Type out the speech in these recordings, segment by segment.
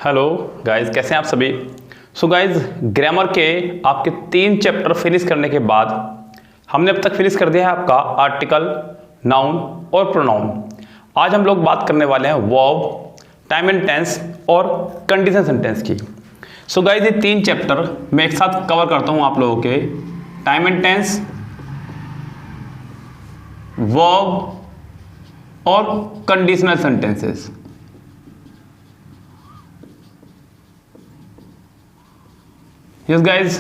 Hello guys, कैसे हैं आप सभी। सो गाइस, ग्रामर के आपके 3 चैप्टर फिनिश करने के बाद हमने अब तक फिनिश कर दिया है आपका आर्टिकल, नाउन और प्रोनाउन। आज हम लोग बात करने वाले हैं वर्ब, टाइम एंड टेंस और कंडीशन सेंटेंस की। सो गाइस, ये 3 चैप्टर मैं एक साथ कवर करता हूं आप लोगों के। टाइम एंड टेंस, वर्ब और कंडीशनल सेंटेंसेस। यस गाइज,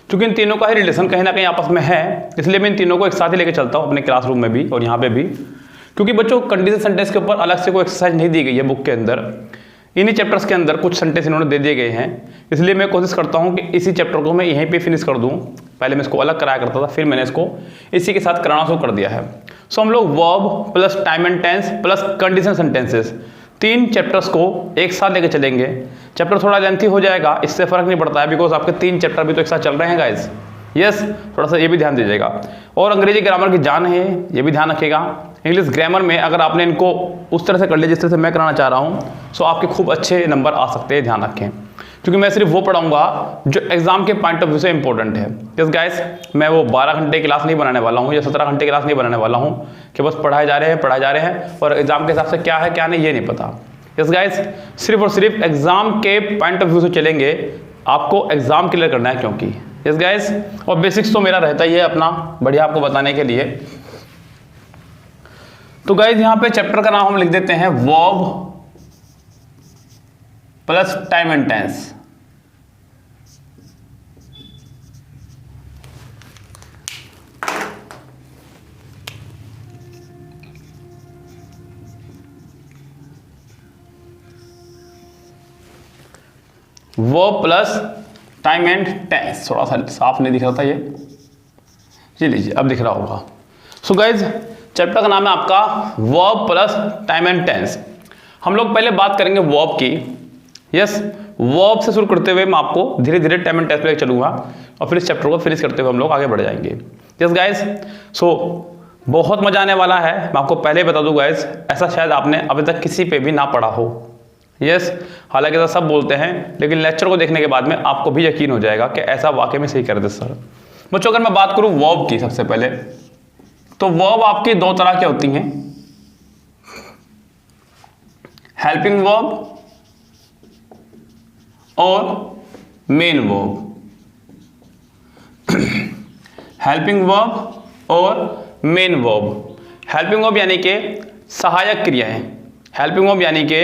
क्योंकि इन तीनों का ही रिलेशन कहीं ना कहीं आपस में है, इसलिए मैं इन तीनों को एक साथ ही लेके चलता हूँ अपने क्लासरूम में भी और यहाँ पे भी। क्योंकि बच्चों, कंडीशन सेंटेंस के ऊपर अलग से कोई एक्सरसाइज नहीं दी गई है बुक के अंदर। इन्हीं चैप्टर्स के अंदर कुछ सेंटेंस इन्होंने दे दिए गए हैं, इसलिए मैं कोशिश करता हूँ कि इसी चैप्टर को मैं यहीं पर फिनिश कर दूँ। पहले मैं इसको अलग कराया करता था, फिर मैंने इसको इसी के साथ कराना शुरू कर दिया है। सो हम लोग verb plus time and tens plus condition sentences 3 chapters को एक साथ लेके चलेंगे। चैप्टर थोड़ा लेंथी हो जाएगा, इससे फर्क नहीं पड़ता है, बिकॉज आपके 3 चैप्टर भी तो एक साथ चल रहे हैं गाइस। यस, थोड़ा सा ये भी ध्यान दीजिएगा। और अंग्रेजी ग्रामर की जान है, ये भी ध्यान रखिएगा। इंग्लिश ग्रामर में अगर आपने इनको उस तरह से कर लिया जिस तरह से मैं कराना चाह रहा हूँ, सो आपके खूब अच्छे नंबर आ सकते हैं, ध्यान रखें। क्योंकि मैं सिर्फ वो पढ़ाऊंगा जो एग्जाम के पॉइंट ऑफ व्यू से इंपॉर्टेंट है। यस गाइस, मैं वो 12 घंटे क्लास नहीं बनाने वाला हूँ या 17 घंटे क्लास नहीं बनाने वाला हूँ कि बस पढ़ाए जा रहे हैं और एग्जाम के हिसाब से क्या है क्या नहीं ये नहीं पता। यस गाइस, सिर्फ और सिर्फ एग्जाम के पॉइंट ऑफ व्यू से चलेंगे। आपको एग्जाम क्लियर करना है क्योंकि। यस गाइस, और बेसिक्स तो मेरा रहता ही है अपना बढ़िया आपको बताने के लिए। तो गाइस, यहां पे चैप्टर का नाम हम लिख देते हैं verb plus time and tense. Verb plus time and tense. थोड़ा सा साफ नहीं दिख रहा था ये लीजिए, अब दिख रहा होगा। सो गाइज, चैप्टर का नाम है आपका verb plus time and tense. हम लोग पहले बात करेंगे वर्ब की। यस, वर्ब से शुरू करते हुए मैं आपको धीरे धीरे टाइम एंड टेंस पे चलूंगा और फिर इस चैप्टर को फिनिश करते हुए हम लोग आगे बढ़ जाएंगे। यस गाइज, सो बहुत मजा आने वाला है। मैं आपको पहले बता दूं गाइज, ऐसा शायद आपने अभी तक किसी पे भी ना पढ़ा हो। यस, हालांकि ऐसा सब बोलते हैं, लेकिन लेक्चर को देखने के बाद में आपको भी यकीन हो जाएगा कि ऐसा वाकई में सही कर दे सर। बच्चों, अगर मैं बात करूं वर्ब की सबसे पहले, तो वर्ब आपकी 2 तरह की होती हैं, हेल्पिंग वर्ब और मेन वर्ब। हेल्पिंग वर्ब और मेन वर्ब। हेल्पिंग वर्ब यानी कि सहायक क्रियाएं, हेल्पिंग वर्ब यानी कि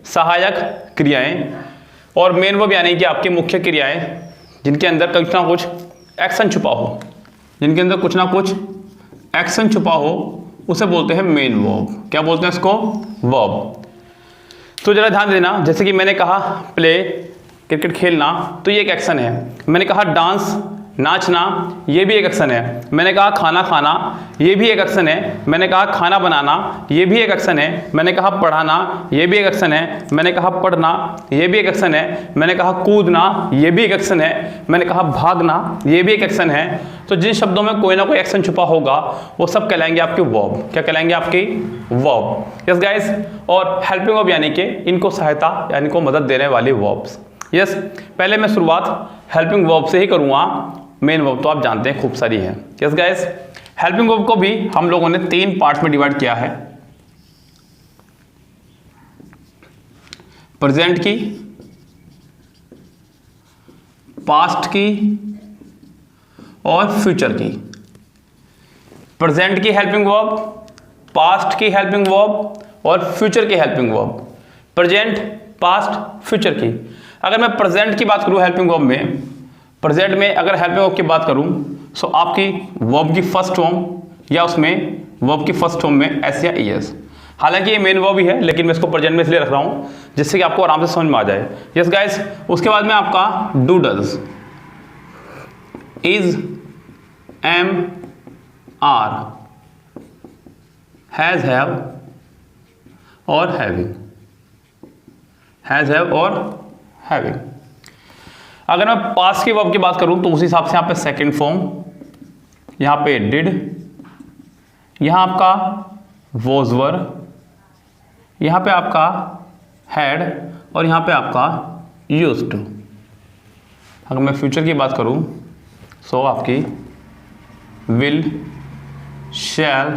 सहायक क्रियाएं, और मेन वर्ब यानी कि आपकी मुख्य क्रियाएं जिनके अंदर कुछ ना कुछ एक्शन छुपा हो, जिनके अंदर कुछ ना कुछ एक्शन छुपा हो, उसे बोलते हैं मेन वर्ब। क्या बोलते हैं इसको? वर्ब। तो जरा ध्यान देना, जैसे कि मैंने कहा प्ले, क्रिकेट खेलना, तो ये एक एक्शन है। मैंने कहा डांस, नाचना, ये भी एक एक्शन है। मैंने कहा खाना खाना, ये भी एक एक्शन है। मैंने कहा खाना बनाना, ये भी एक एक्शन है। मैंने कहा पढ़ाना, ये भी एक एक्शन है। मैंने कहा पढ़ना, ये भी एक एक्शन है। मैंने कहा कूदना, ये भी एक एक्शन है। मैंने कहा भागना, ये भी एक एक्शन है। तो जिन शब्दों में कोई ना कोई एक्शन छुपा होगा वो सब कहलाएंगे आपके वर्ब। क्या कहलाएंगे? आपकी वर्ब। यस गाइस, और हेल्पिंग वर्ब यानी कि इनको सहायता यानी को मदद देने वाली वर्ब्स। यस, पहले मैं शुरुआत हेल्पिंग वर्ब से ही करूँगा। मेन वर्ब तो आप जानते हैं खूब सारी है। यस गाइस, हेल्पिंग वर्ब को भी हम लोगों ने 3 पार्ट्स में डिवाइड किया है, प्रेजेंट की, पास्ट की और फ्यूचर की। प्रेजेंट की हेल्पिंग वर्ब, पास्ट की हेल्पिंग वर्ब और फ्यूचर की helping verb. Present, past, future की। अगर मैं प्रेजेंट की बात करूं हेल्पिंग वर्ब में, प्रेजेंट में अगर हेल्पिंग वर्ब की बात करूं, सो आपकी वर्ब की फर्स्ट फॉर्म या उसमें वर्ब की फर्स्ट फॉर्म में एस या ईएस। हालांकि ये मेन वर्ब ही है, लेकिन मैं इसको प्रेजेंट में इसलिए रख रहा हूं जिससे कि आपको आराम से समझ में आ जाए। यस गाइस, उसके बाद में आपका do, does, is, am, are, has, have और हैविंग। हैज, हैव और हैविंग। अगर मैं पास्ट की वर्ब की बात करूं तो उस हिसाब से यहाँ पे सेकंड फॉर्म, यहाँ पे डिड, यहाँ आपका वॉज वर, यहाँ पे आपका हैड और यहाँ पे आपका यूज्ड टू। अगर मैं फ्यूचर की बात करूँ सो आपकी will, shall,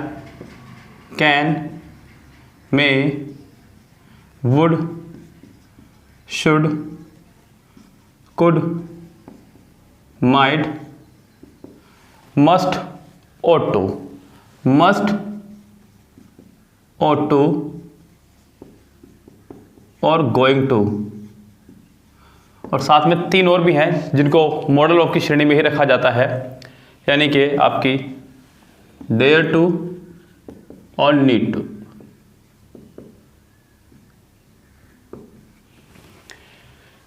can, may, would, should, could, might, must, ought to, must, ought to और गोइंग टू। और साथ में 3 और भी हैं जिनको मॉडल ऑफ की श्रेणी में ही रखा जाता है, यानी कि आपकी डेयर टू और नीड टू।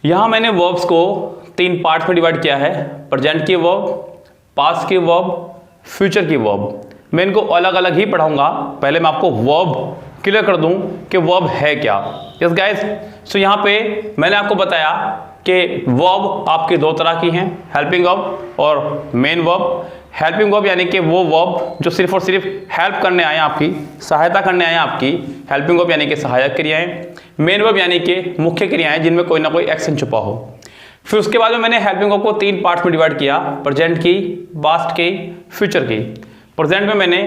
यहां मैंने वर्ब्स को 3 पार्ट्स में डिवाइड किया है, प्रेजेंट की वर्ब, पास्ट की वर्ब, फ्यूचर की वर्ब। मैं इनको अलग अलग ही पढ़ाऊंगा। पहले मैं आपको वर्ब क्लियर कर दूं कि वर्ब है क्या। यस गाइस, सो यहाँ पे मैंने आपको बताया कि वर्ब आपके 2 तरह की हैं, हेल्पिंग वर्ब और मेन वर्ब। हेल्पिंग वर्ब यानी कि वो वर्ब जो सिर्फ और सिर्फ हेल्प करने आए, आपकी सहायता करने आए आपकी, हेल्पिंग वर्ब यानी कि सहायक क्रियाएं। मेन वर्ब यानी कि मुख्य क्रियाएं जिनमें कोई ना कोई एक्शन छुपा हो। फिर उसके बाद में मैंने हेल्पिंग वर्ब को 3 पार्ट्स में डिवाइड किया, प्रेजेंट की, पास्ट की, फ्यूचर की। प्रेजेंट में मैंने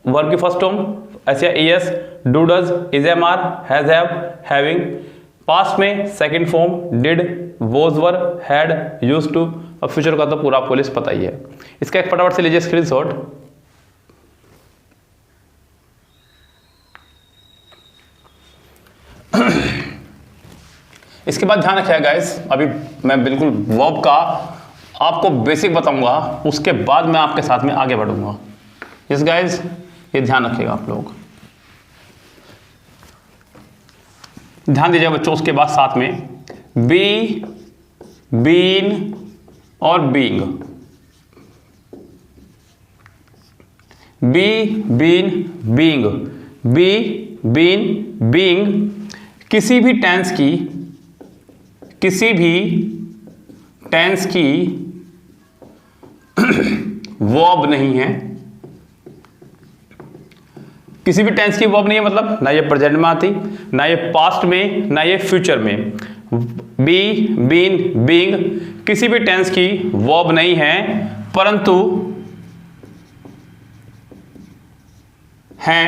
वर्ब की फर्स्ट फॉर्म ऐसे as, do, does, is, am, are, has, have, having. Past में second form did, was, were, had, used to. और फ्यूचर का तो पूरा आपको लिस्ट पता ही है। इसका एक फटाफट से लीजिए स्क्रीनशॉट। इसके बाद ध्यान रखिएगा गाइस, अभी मैं बिल्कुल वर्ब का आपको बेसिक बताऊंगा, उसके बाद मैं आपके साथ में आगे बढ़ूंगा। यस गाइस, ये ध्यान रखिएगा आप लोग, ध्यान दीजिए बच्चों। उसके बाद साथ में बी, बीन और being. Be, been, being. Be, been, being किसी भी टेंस की वर्ब नहीं है। किसी भी टेंस की वर्ब नहीं है मतलब ना ये प्रेजेंट में आती, ना ये पास्ट में, ना ये फ्यूचर में। बी, बीन, बीइंग किसी भी टेंस की वर्ब नहीं है, परंतु हैं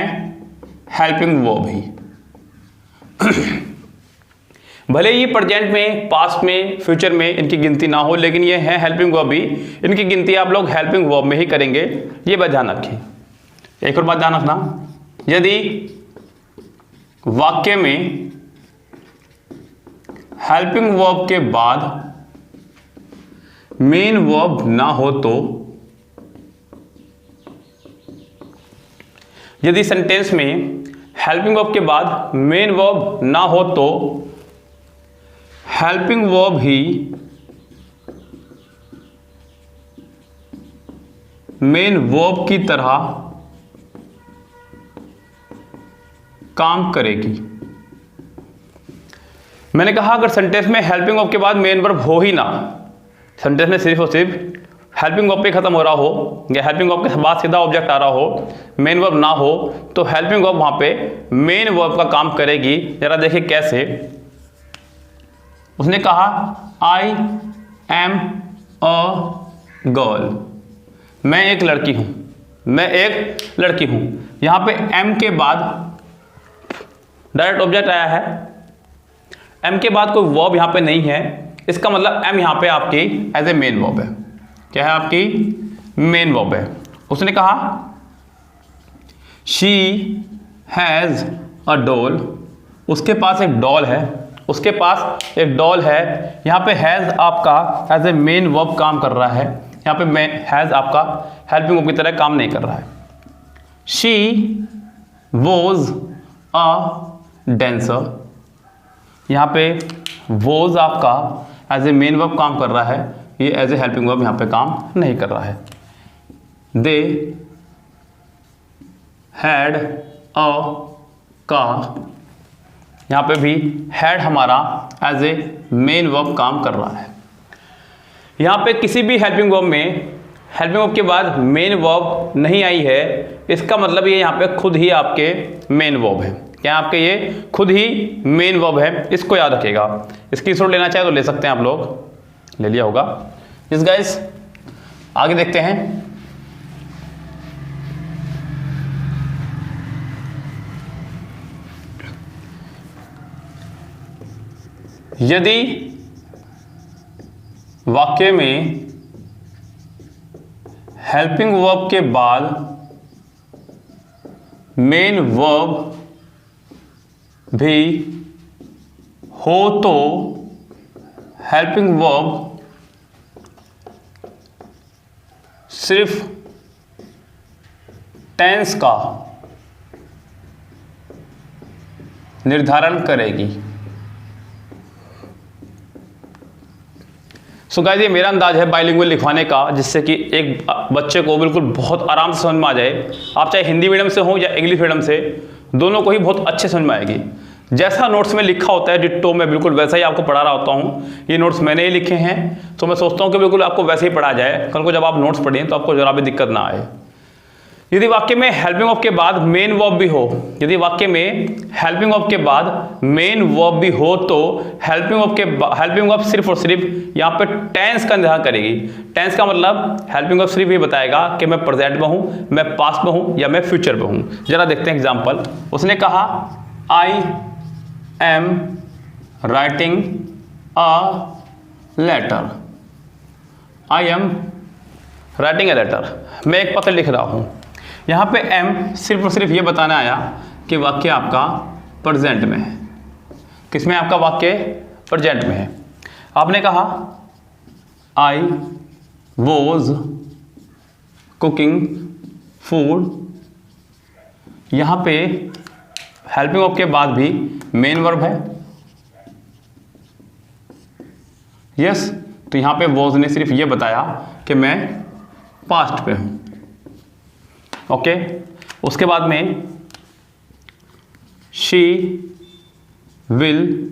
हेल्पिंग वर्ब ही। भले ही प्रेजेंट में, पास्ट में, फ्यूचर में इनकी गिनती ना हो, लेकिन ये है हेल्पिंग वर्ब ही। इनकी गिनती आप लोग हेल्पिंग वर्ब में ही करेंगे, ये बात ध्यान रखिए। एक और बात ध्यान रखना, यदि वाक्य में हेल्पिंग वर्ब के बाद मेन वर्ब ना हो तो, यदि सेंटेंस में हेल्पिंग वर्ब के बाद मेन वर्ब ना हो तो हेल्पिंग वर्ब ही मेन वर्ब की तरह काम करेगी। मैंने कहा अगर सेंटेंस में हेल्पिंग वर्ब के बाद मेन वर्ब हो ही ना, सेंटेंस में सिर्फ और सिर्फ हेल्पिंग वर्ब पे खत्म हो रहा हो या हेल्पिंग वर्ब के बाद सीधा ऑब्जेक्ट आ रहा हो, मेन वर्ब ना हो, तो हेल्पिंग वर्ब वहां पे मेन वर्ब का काम करेगी। जरा देखिए कैसे। उसने कहा आई एम अ गर्ल, मैं एक लड़की हूं, मैं एक लड़की हूं। यहां पे एम के बाद डायरेक्ट ऑब्जेक्ट आया है, एम के बाद कोई वर्ब यहां पे नहीं है, इसका मतलब एम यहां पे आपकी एज ए मेन वर्ब है। क्या है आपकी? मेन वर्ब है। उसने कहा शी हैज अ डॉल, उसके पास एक डॉल है, उसके पास एक डॉल है। यहां पे हैज आपका एज ए मेन वर्ब काम कर रहा है, यहां पे हैज आपका हेल्पिंग वर्ब की तरह काम नहीं कर रहा है। शी वॉज अ डेंसर, यहां पे वॉज आपका एज ए मेन वर्ब काम कर रहा है, ये एज ए हेल्पिंग वर्ब यहां पे काम नहीं कर रहा है। दे हैड अ कार, यहां पे भी हैड हमारा एज ए मेन वर्ब काम कर रहा है। यहां पे किसी भी हेल्पिंग वर्ब में हेल्पिंग वर्ब के बाद मेन वर्ब नहीं आई है, इसका मतलब ये यहां पे खुद ही आपके मेन वर्ब है। क्या आपके ये खुद ही मेन वर्ब है, इसको याद रखिएगा। स्क्रीनशॉट लेना चाहे तो ले सकते हैं आप लोग, ले लिया होगा। यस गाइस, आगे देखते हैं। यदि वाक्य में हेल्पिंग वर्ब के बाद मेन वर्ब भी हो तो हेल्पिंग वर्ब सिर्फ टेंस का निर्धारण करेगी। सो गाइस, ये मेरा अंदाज है बाइलिंगुअल लिखवाने का, जिससे कि एक बच्चे को बिल्कुल बहुत आराम से समझ में आ जाए। आप चाहे हिंदी मीडियम से हो या इंग्लिश मीडियम से, दोनों को ही बहुत अच्छे समझ में आएगी। जैसा नोट्स में लिखा होता है डिट्टो, मैं बिल्कुल वैसा ही आपको पढ़ा रहा होता हूँ। ये नोट्स मैंने ही लिखे हैं, तो मैं सोचता हूँ कि बिल्कुल आपको वैसे ही पढ़ा जाए। कल को जब आप नोट्स पढ़ें तो आपको जरा भी दिक्कत ना आए। यदि वाक्य में हेल्पिंग वर्ब के बाद मेन वर्ब भी हो, यदि वाक्य में हेल्पिंग वर्ब के बाद मेन वर्ब भी हो तो हेल्पिंग वर्ब सिर्फ और सिर्फ यहाँ पे टेंस का निर्धारण करेगी। टेंस का मतलब हेल्पिंग वर्ब सिर्फ ये बताएगा कि मैं प्रेजेंट में हूँ, मैं पास्ट में हूँ या मैं फ्यूचर में हूँ। जरा देखते हैं एग्जाम्पल। उसने कहा I am writing a letter. I am writing a letter, मैं एक पत्र लिख रहा हूँ। यहाँ पे एम सिर्फ और सिर्फ ये बताना आया कि वाक्य आपका प्रेजेंट में है। किसमें आपका वाक्य प्रेजेंट में है। आपने कहा आई वॉज कुकिंग फूड, यहाँ पे हेल्पिंग वर्ब के बाद भी मेन वर्ब है। यस, तो यहाँ पे वॉज ने सिर्फ ये बताया कि मैं पास्ट पे हूं। ओके, उसके बाद में she will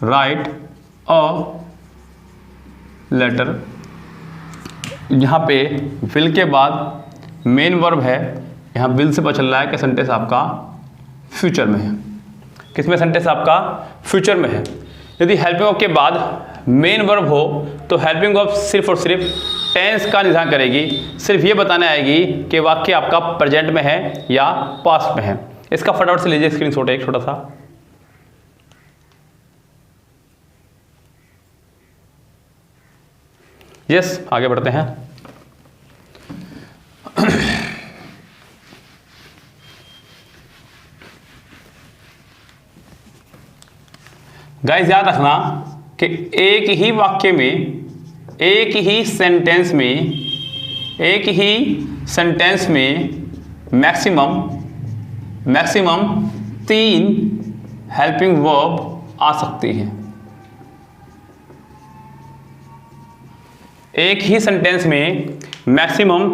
write a letter, यहाँ पे विल के बाद मेन वर्ब है। यहाँ विल से पता चल रहा है कि सेंटेंस आपका फ्यूचर में है। किसमें सेंटेंस आपका फ्यूचर में है। यदि हेल्पिंग वर्ब के बाद मेन वर्ब हो तो हेल्पिंग वर्ब सिर्फ और सिर्फ टेंस का निर्धारण करेगी। सिर्फ ये बताने आएगी कि वाक्य आपका प्रेजेंट में है या पास्ट में है। इसका फटाफट से लीजिए स्क्रीनशॉट एक छोटा सा। यस, आगे बढ़ते हैं। गाइस, याद रखना कि एक ही वाक्य में, एक ही सेंटेंस में मैक्सिमम 3 हेल्पिंग वर्ब आ सकती हैं। एक ही सेंटेंस में मैक्सिमम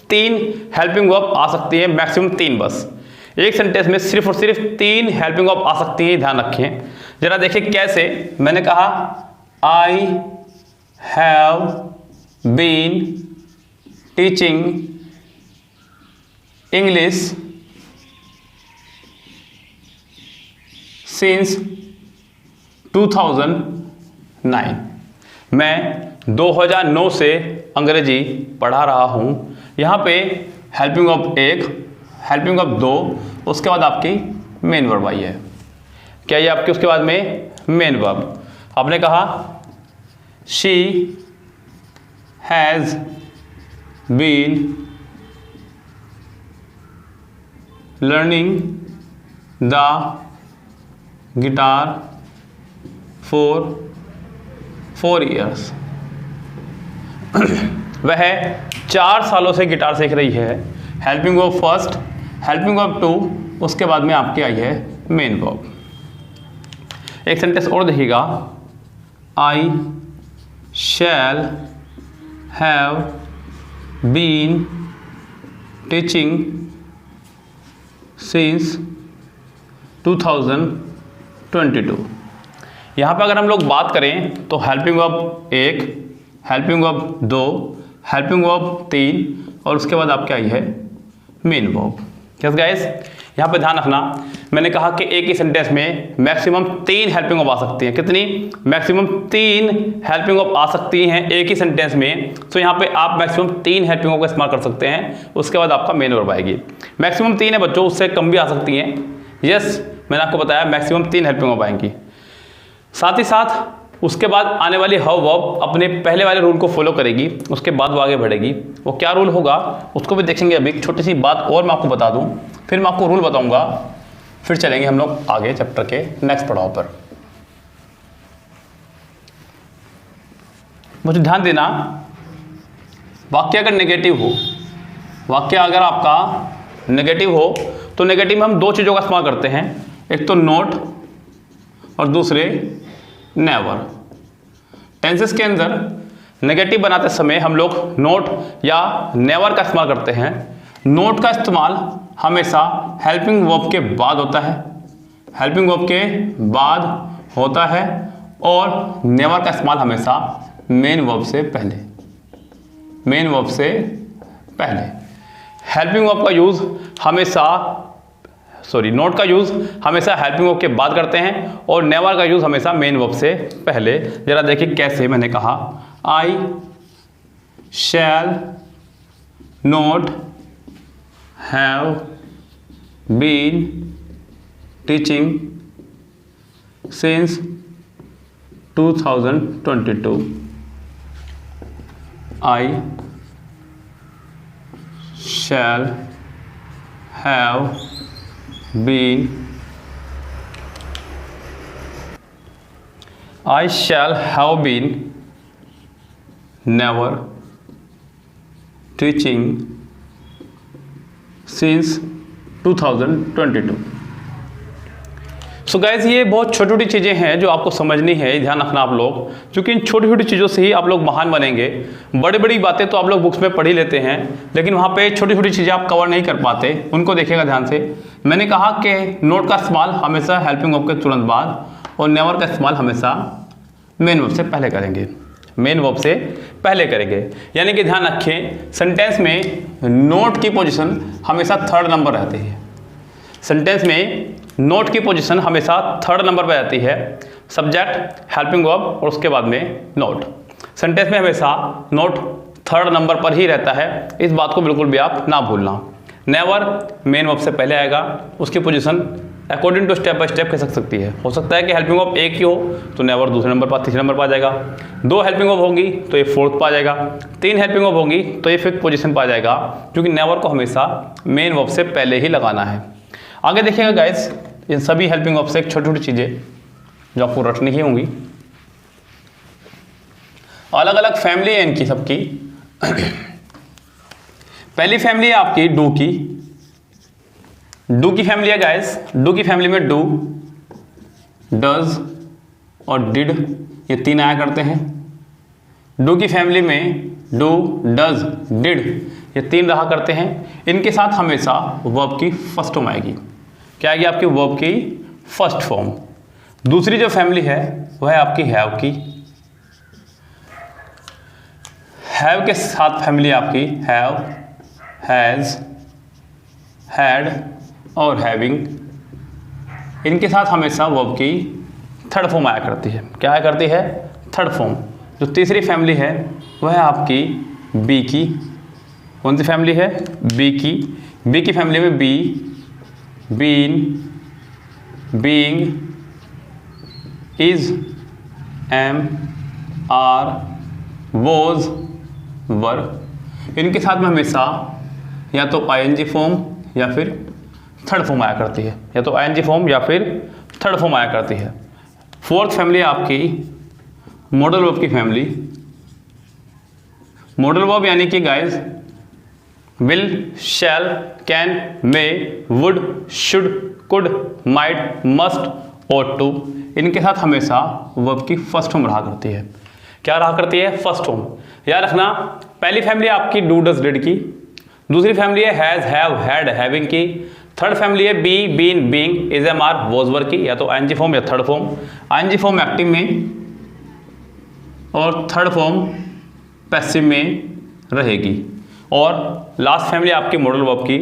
3 हेल्पिंग वर्ब आ सकती है, मैक्सिमम 3 बस। एक सेंटेंस में सिर्फ और सिर्फ 3 हेल्पिंग वर्ब आ सकती है, ध्यान रखें। जरा देखिए कैसे। मैंने कहा I have been teaching English since 2009। मैं 2009 से अंग्रेजी पढ़ा रहा हूं। यहाँ पे हेल्पिंग वर्ब 1, हेल्पिंग वर्ब 2, उसके बाद आपकी मेन वर्ब आई है। क्या ये आपके उसके बाद में मेन वर्ब। आपने कहा she has been learning the guitar for 4 years। वह 4 सालों से गिटार सीख रही है। Helping verb first, helping verb 2, उसके बाद में आपकी आई है मेन वर्ब। एक सेंटेंस और देखिएगा, I shall have been teaching since 2022। यहाँ पर अगर हम लोग बात करें तो helping verb 1, helping verb 2, helping verb 3 और उसके बाद आपकी आई है मेन वर्ब। यस गाइस, यहाँ पे ध्यान रखना, मैंने कहा कि एक ही सेंटेंस में मैक्सिमम 3 हेल्पिंग वर्ब आ सकती हैं। कितनी? मैक्सिमम 3 हेल्पिंग वर्ब आ सकती हैं एक ही सेंटेंस में। तो यहाँ पे आप मैक्सिमम 3 हेल्पिंग वर्ब का इस्तेमाल कर सकते हैं, उसके बाद आपका मेन वर्ब आएगी। मैक्सिमम 3 है बच्चों, उससे कम भी आ सकती हैं। यस, मैंने आपको बताया मैक्सिमम 3 हेल्पिंग वर्ब आएंगी। साथ ही साथ उसके बाद आने वाली हैव वर्ब अपने पहले वाले रूल को फॉलो करेगी, उसके बाद वो आगे बढ़ेगी। वो क्या रूल होगा उसको भी देखेंगे। अभी एक छोटी सी बात और मैं आपको बता दूं, फिर मैं आपको रूल बताऊंगा, फिर चलेंगे हम लोग आगे चैप्टर के नेक्स्ट पड़ाव पर। मुझे ध्यान देना, वाक्य अगर नेगेटिव हो, वाक्य अगर आपका नेगेटिव हो तो नेगेटिव में हम 2 चीज़ों का इस्तेमाल करते हैं, एक तो नोट और दूसरे नेवर। टेंसेस के अंदर नेगेटिव बनाते समय हम लोग नोट या नेवर का इस्तेमाल करते हैं। नोट का इस्तेमाल हमेशा हेल्पिंग वर्ब के बाद होता है, हेल्पिंग वर्ब के बाद होता है, और नेवर का इस्तेमाल हमेशा मेन वर्ब से पहले, मेन वर्ब से पहले। हेल्पिंग वर्ब का यूज़ हमेशा नोट का यूज़ हमेशा हेल्पिंग वर्ब के बाद करते हैं, और नेवर का यूज़ हमेशा मेन वर्ब से पहले। जरा देखिए कैसे। मैंने कहा I shall not have been teaching since 2022। I shall have been I shall have been never teaching since 2022। So guys ये बहुत छोटी छोटी चीज़ें हैं जो आपको समझनी है, ध्यान रखना आप लोग, क्योंकि इन छोटी छोटी चीज़ों से ही आप लोग महान बनेंगे। बड़ी बड़ी बातें तो आप लोग बुक्स में पढ़ ही लेते हैं, लेकिन वहाँ पे छोटी छोटी चीज़ें आप कवर नहीं कर पाते, उनको देखिएगा ध्यान से। मैंने कहा कि नोट का इस्तेमाल हमेशा हेल्पिंग वर्ब के तुरंत बाद, और नेवर का इस्तेमाल हमेशा मेन वर्ब से पहले करेंगे, मेन वर्ब से पहले करेंगे। यानी कि ध्यान रखें, सेंटेंस में नोट की पोजीशन हमेशा 3rd नंबर रहती है। सेंटेंस में नोट की पोजीशन हमेशा 3rd नंबर पर रहती है, सब्जेक्ट, हेल्पिंग वर्ब और उसके बाद में नोट। सेंटेंस में हमेशा नोट 3rd नंबर पर ही रहता है, इस बात को बिल्कुल भी आप ना भूलना। नेवर मेन वर्ब से पहले आएगा, उसकी position according to step by step खिसक सकती है। हो सकता है कि हेल्पिंग वर्ब एक ही हो तो नेवर दूसरे नंबर पर, तीसरे नंबर पर आ जाएगा। 2 हेल्पिंग वर्ब होंगी तो ये 4th पर आ जाएगा। 3 हेल्पिंग वर्ब होंगी तो ये 5th पोजीशन पर आ जाएगा, क्योंकि नेवर को हमेशा मेन वर्ब से पहले ही लगाना है। आगे देखिएगा गाइस, इन सभी हेल्पिंग वर्ब से एक छोटी छोटी चीज़ें जो आपको रटनी ही होंगी। अलग अलग फैमिली है इनकी सबकी। पहली फैमिली है आपकी डू की। डू की फैमिली है गाइस। डू की फैमिली में डू, डज और डिड ये 3 आया करते हैं। डू की फैमिली में डू, डज, डिड ये 3 रहा करते हैं। इनके साथ हमेशा वर्ब की फर्स्ट फॉर्म आएगी। क्या आएगी आपकी? वर्ब की फर्स्ट फॉर्म। दूसरी जो फैमिली है वह है आपकी हैव की। हैव के साथ फैमिली आपकी हैव, हैज, हैड और हैविंग। इनके साथ हमेशा वर्ब की 3rd फॉर्म आया करती है। क्या आया करती है? 3rd form. जो तीसरी फैमिली है वह है आपकी बी की। कौन सी फैमिली है? बी की। बी की फैमिली में be, been, being, is, am, are, was, were. इनके साथ में हमेशा या तो आईएनजी फॉर्म या फिर 3rd फॉर्म आया करती है, या तो आईएनजी फॉर्म या फिर 3rd फॉर्म आया करती है। 4th फैमिली आपकी मॉडल वर्ब की फैमिली। मॉडल वर्ब यानी कि guys will, shall, can, may, would, should, could, might, must और टू। इनके साथ हमेशा वर्ब की फर्स्ट फॉर्म रहा करती है। क्या रहा करती है? First form. याद रखना, पहली फैमिली आपकी डू, डज, डिड की। दूसरी फैमिली है हैज, हैव, हैड, हैविंग की। 3rd फैमिली है be, been, being, is, am, are, was, were की। या तो आईएनजी फॉर्म या 3rd form. ING form active में और 3rd फॉर्म पैसिव में रहेगी। और लास्ट फैमिली आपकी मॉडल वर्ब की।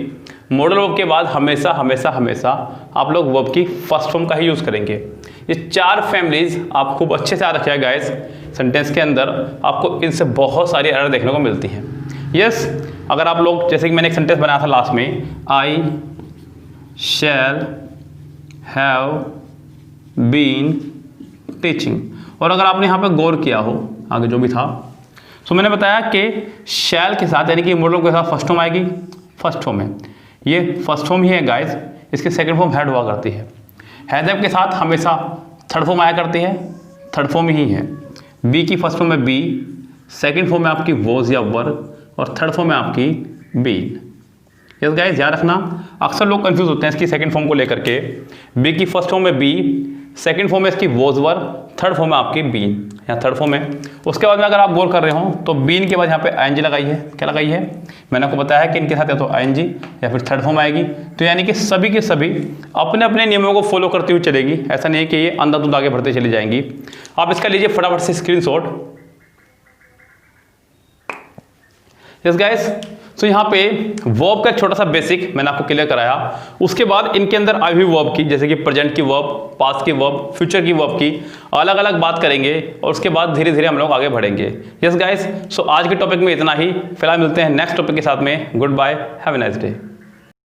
मॉडल वर्ब के बाद हमेशा हमेशा हमेशा आप लोग वर्ब की फर्स्ट फॉर्म का ही यूज़ करेंगे। ये 4 फैमिलीज आप खूब अच्छे से याद रखिएगा गाइस। सेंटेंस के अंदर आपको इनसे बहुत सारी एरर देखने को मिलती हैं। यस, अगर आप लोग, जैसे कि मैंने एक सेंटेंस बनाया था लास्ट में, आई शैल हैव बीन टीचिंग, और अगर आपने यहाँ पे गौर किया हो आगे जो भी था, तो मैंने बताया कि शैल के साथ यानी कि मॉडल के साथ फर्स्ट फॉर्म आएगी। फर्स्ट फॉर्म है, ये फर्स्ट फॉर्म ही है गाइस। इसकी सेकंड फॉर्म हैड हुआ करती है। हैव के साथ हमेशा थर्ड फॉर्म आया करती है, थर्ड फॉर्म ही है। बी की फर्स्ट फॉर्म है बी, सेकंड फॉर्म में आपकी वॉज या वर, और थर्ड फॉर्म में आपकी बीन। यस गाइस, याद रखना। अक्सर लोग कंफ्यूज होते हैं इसकी सेकंड फॉर्म को लेकर के। बी की फर्स्ट फॉर्म में बी, सेकंड फॉर्म में इसकी वॉज वर, थर्ड फॉर्म में आपकी बीन, यहाँ थर्ड फॉर्म है। उसके बाद में अगर आप गौर कर रहे हो तो बीन के बाद यहाँ पे आईएनजी लगाई है। क्या लगाई है? मैंने आपको बताया है कि इनके साथ या तो आईएनजी या फिर थर्ड फॉर्म आएगी। तो यानी कि सभी के सभी अपने अपने नियमों को फॉलो करती हुई चलेगी। ऐसा नहीं है कि ये अंधाधुंध आगे बढ़ते चली जाएंगी। आप इसका लीजिए फटाफट से स्क्रीनशॉट। यस गाइस, तो यहाँ पे वर्ब का एक छोटा सा बेसिक मैंने आपको क्लियर कराया। उसके बाद इनके अंदर आई हुई वर्ब की, जैसे कि प्रेजेंट की वर्ब, पास्ट की वर्ब, फ्यूचर की वर्ब की अलग अलग बात करेंगे, और उसके बाद धीरे धीरे हम लोग आगे बढ़ेंगे। यस गाइस, सो आज के टॉपिक में इतना ही। फिलहाल मिलते हैं नेक्स्ट टॉपिक के साथ में। Goodbye, have a nice day.